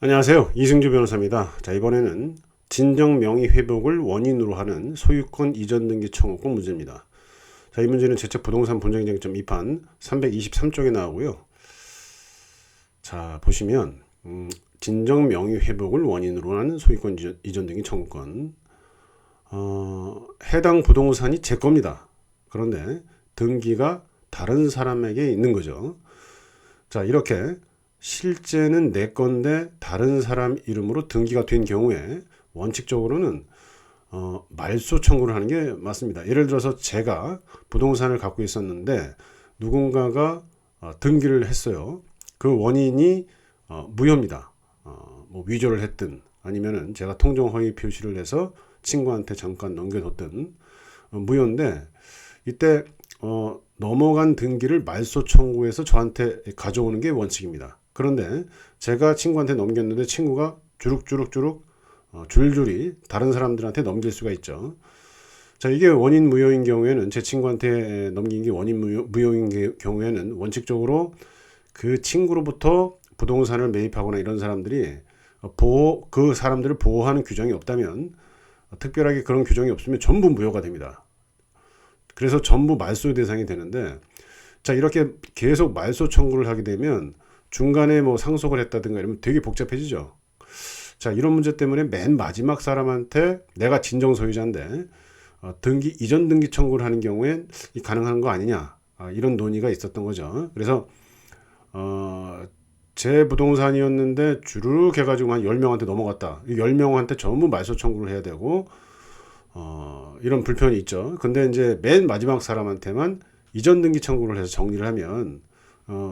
안녕하세요. 이승주 변호사입니다. 자, 이번에는 진정 명의 회복을 원인으로 하는 소유권 이전 등기 청구권 문제입니다. 자, 이 문제는 제적 부동산 분쟁쟁점 2판 323쪽에 나오고요. 자, 보시면 진정 명의 회복을 원인으로 하는 소유권 이전 등기 청구권. 해당 부동산이 제 겁니다. 그런데 등기가 다른 사람에게 있는 거죠. 자, 이렇게 실제는 내 건데 다른 사람 이름으로 등기가 된 경우에 원칙적으로는 말소 청구를 하는 게 맞습니다. 예를 들어서 제가 부동산을 갖고 있었는데 누군가가 등기를 했어요. 그 원인이 무효입니다. 뭐 위조를 했든 아니면은 제가 통정 허위 표시를 해서 친구한테 잠깐 넘겨뒀든 무효인데 이때 넘어간 등기를 말소 청구해서 저한테 가져오는 게 원칙입니다. 그런데 제가 친구한테 넘겼는데 친구가 주룩주룩 줄줄이 다른 사람들한테 넘길 수가 있죠. 자, 이게 원인 무효인 경우에는 제 친구한테 넘긴 게 원인 무효인 경우에는 원칙적으로 그 친구로부터 부동산을 매입하거나 이런 사람들이 그 사람들을 보호하는 규정이 없다면 특별하게 그런 규정이 없으면 전부 무효가 됩니다. 그래서 전부 말소 대상이 되는데 자, 이렇게 계속 말소 청구를 하게 되면 중간에 뭐 상속을 했다든가 이러면 되게 복잡해지죠. 자, 이런 문제 때문에 맨 마지막 사람한테 내가 진정 소유자인데 등기 이전 등기 청구를 하는 경우엔 가능한 거 아니냐, 이런 논의가 있었던 거죠. 그래서 제 부동산이었는데 주르륵 해가지고 한 10명한테 넘어갔다. 이 10명한테 전부 말소 청구를 해야 되고 이런 불편이 있죠. 근데 이제 맨 마지막 사람한테만 이전 등기 청구를 해서 정리를 하면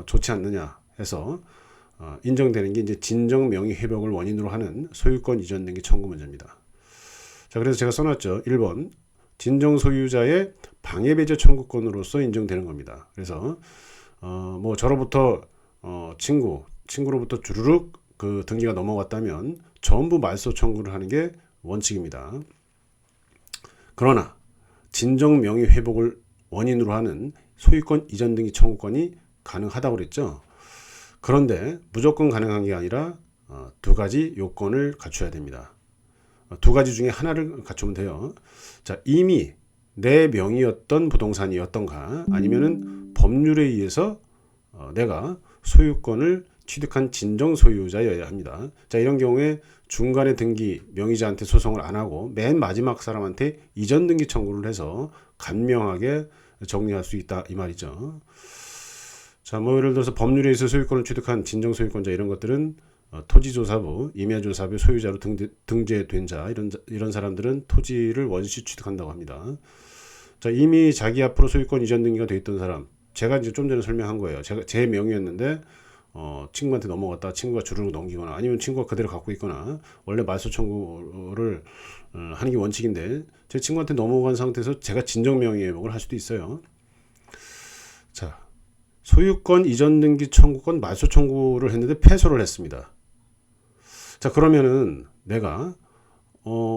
좋지 않느냐 해서 인정되는 게 이제 진정 명의 회복을 원인으로 하는 소유권 이전 등기 청구 문제입니다. 자, 그래서 제가 써놨죠. 1번 진정 소유자의 방해 배제 청구권으로서 인정되는 겁니다. 그래서 뭐 저로부터 친구로부터 주르륵 그 등기가 넘어갔다면 전부 말소 청구를 하는 게 원칙입니다. 그러나 진정 명의 회복을 원인으로 하는 소유권 이전 등기 청구권이 가능하다고 그랬죠. 그런데 무조건 가능한 게 아니라 두 가지 요건을 갖춰야 됩니다. 두 가지 중에 하나를 갖추면 돼요. 자, 이미 내 명의였던 부동산이었던가 아니면은 법률에 의해서 내가 소유권을 취득한 진정 소유자여야 합니다. 자, 이런 경우에 중간에 등기 명의자한테 소송을 안 하고 맨 마지막 사람한테 이전 등기 청구를 해서 간명하게 정리할 수 있다 이 말이죠. 자, 뭐 예를 들어서 법률에 의해서 소유권을 취득한 진정 소유권자 이런 것들은 토지조사부, 임야조사부 소유자로 등재된 자 이런 사람들은 토지를 원시 취득한다고 합니다. 자, 이미 자기 앞으로 소유권 이전 등기가 돼 있던 사람, 제가 이제 좀 전에 설명한 거예요. 제 명의였는데 친구한테 넘어갔다 친구가 주르륵 넘기거나 아니면 친구가 그대로 갖고 있거나 원래 말소 청구를 하는 게 원칙인데 제 친구한테 넘어간 상태에서 제가 진정 명의 회복을 할 수도 있어요. 자, 소유권 이전 등기 청구권 말소 청구를 했는데 패소를 했습니다. 자, 그러면은 내가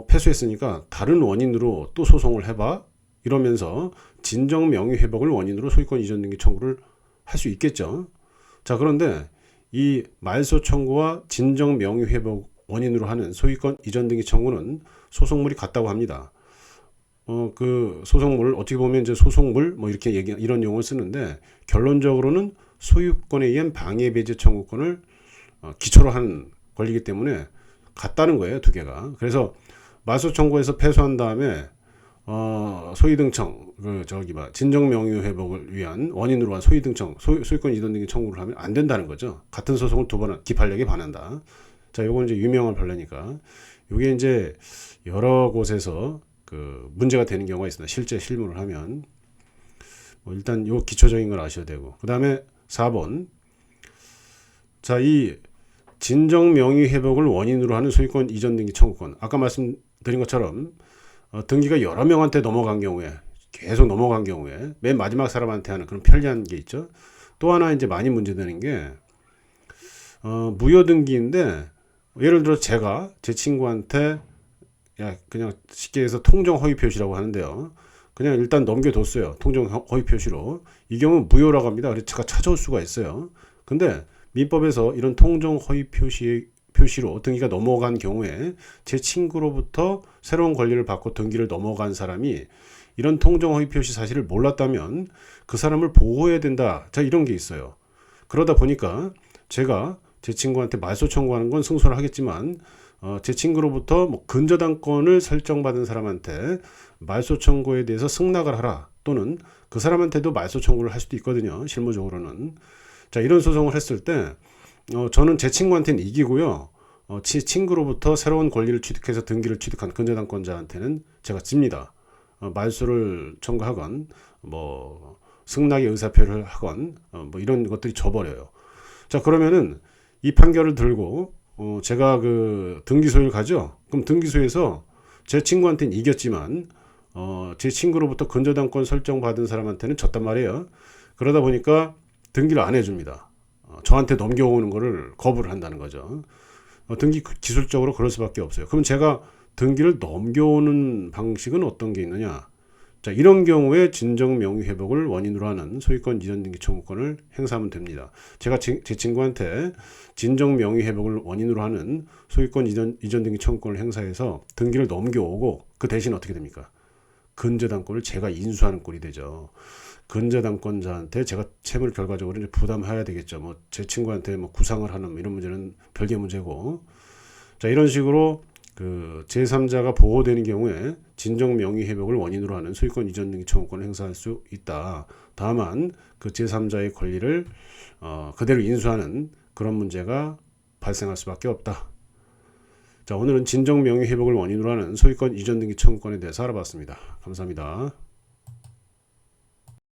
패소했으니까 다른 원인으로 또 소송을 해봐 이러면서 진정 명의 회복을 원인으로 소유권 이전 등기 청구를 할 수 있겠죠. 자, 그런데 이 말소 청구와 진정 명의 회복 원인으로 하는 소유권 이전 등기 청구는 소송물이 같다고 합니다. 그 소송물을 어떻게 보면 이제 소송물 뭐 이렇게 이런 용어를 쓰는데 결론적으로는 소유권에 의한 방해 배제 청구권을 기초로 한 권리이기 때문에 같다는 거예요, 두 개가. 그래서 말소 청구에서 패소한 다음에 소위등청 진정 명의 회복을 위한 원인으로 한 소위등청 소유권 이전 등기 청구를 하면 안 된다는 거죠. 같은 소송을 두 번 기판력에 반한다. 자, 요건 이제 유명한 판례니까 요게 이제 여러 곳에서 그 문제가 되는 경우가 있습니다. 실제 실무를 하면 일단 요 기초적인 걸 아셔야 되고 그 다음에 4번 자, 이 진정 명의 회복을 원인으로 하는 소유권 이전 등기 청구권 아까 말씀드린 것처럼 등기가 여러 명한테 넘어간 경우에 계속 넘어간 경우에 맨 마지막 사람한테 하는 그런 편리한 게 있죠. 또 하나 이제 많이 문제되는 게 무효 등기인데 예를 들어 제가 제 친구한테 그냥 쉽게 해서 통정 허위 표시라고 하는데요. 그냥 일단 넘겨뒀어요. 통정 허위 표시로. 이 경우는 무효라고 합니다. 그래서 제가 찾아올 수가 있어요. 근데 민법에서 이런 통정 허위 표시에 표시로 등기가 넘어간 경우에 제 친구로부터 새로운 권리를 받고 등기를 넘어간 사람이 이런 통정 허위 표시 사실을 몰랐다면 그 사람을 보호해야 된다. 자, 이런 게 있어요. 그러다 보니까 제가 제 친구한테 말소 청구하는 건 승소를 하겠지만 제 친구로부터 뭐 근저당권을 설정받은 사람한테 말소 청구에 대해서 승낙을 하라, 또는 그 사람한테도 말소 청구를 할 수도 있거든요. 실무적으로는. 자, 이런 소송을 했을 때 저는 제 친구한테는 이기고요. 제 친구로부터 새로운 권리를 취득해서 등기를 취득한 근저당권자한테는 제가 집니다. 말소를 청구하건 뭐 승낙의 의사표를 하건 뭐 이런 것들이 져버려요. 자, 그러면은 이 판결을 들고 제가 그 등기소를 가죠. 그럼 등기소에서 제 친구한테는 이겼지만 제 친구로부터 근저당권 설정받은 사람한테는 졌단 말이에요. 그러다 보니까 등기를 안 해줍니다. 저한테 넘겨오는 거를 거부를 한다는 거죠. 등기 기술적으로 그럴 수밖에 없어요. 그럼 제가 등기를 넘겨오는 방식은 어떤 게 있느냐? 자, 이런 경우에 진정 명의 회복을 원인으로 하는 소유권 이전 등기 청구권을 행사하면 됩니다. 제가 제 친구한테 진정 명의 회복을 원인으로 하는 소유권 이전 등기 청구권을 행사해서 등기를 넘겨오고 그 대신 어떻게 됩니까? 근저당권을 제가 인수하는 꼴이 되죠. 근저당권자한테 제가 채무를 결과적으로 이제 부담해야 되겠죠. 뭐 제 친구한테 뭐 구상을 하는 이런 문제는 별개 문제고. 자, 이런 식으로 그 제3자가 보호되는 경우에 진정 명의 회복을 원인으로 하는 소유권 이전 등기 청구권을 행사할 수 있다. 다만 그 제3자의 권리를 그대로 인수하는 그런 문제가 발생할 수밖에 없다. 자, 오늘은 진정 명의 회복을 원인으로 하는 소유권 이전 등기 청구권에 대해서 알아봤습니다. 감사합니다.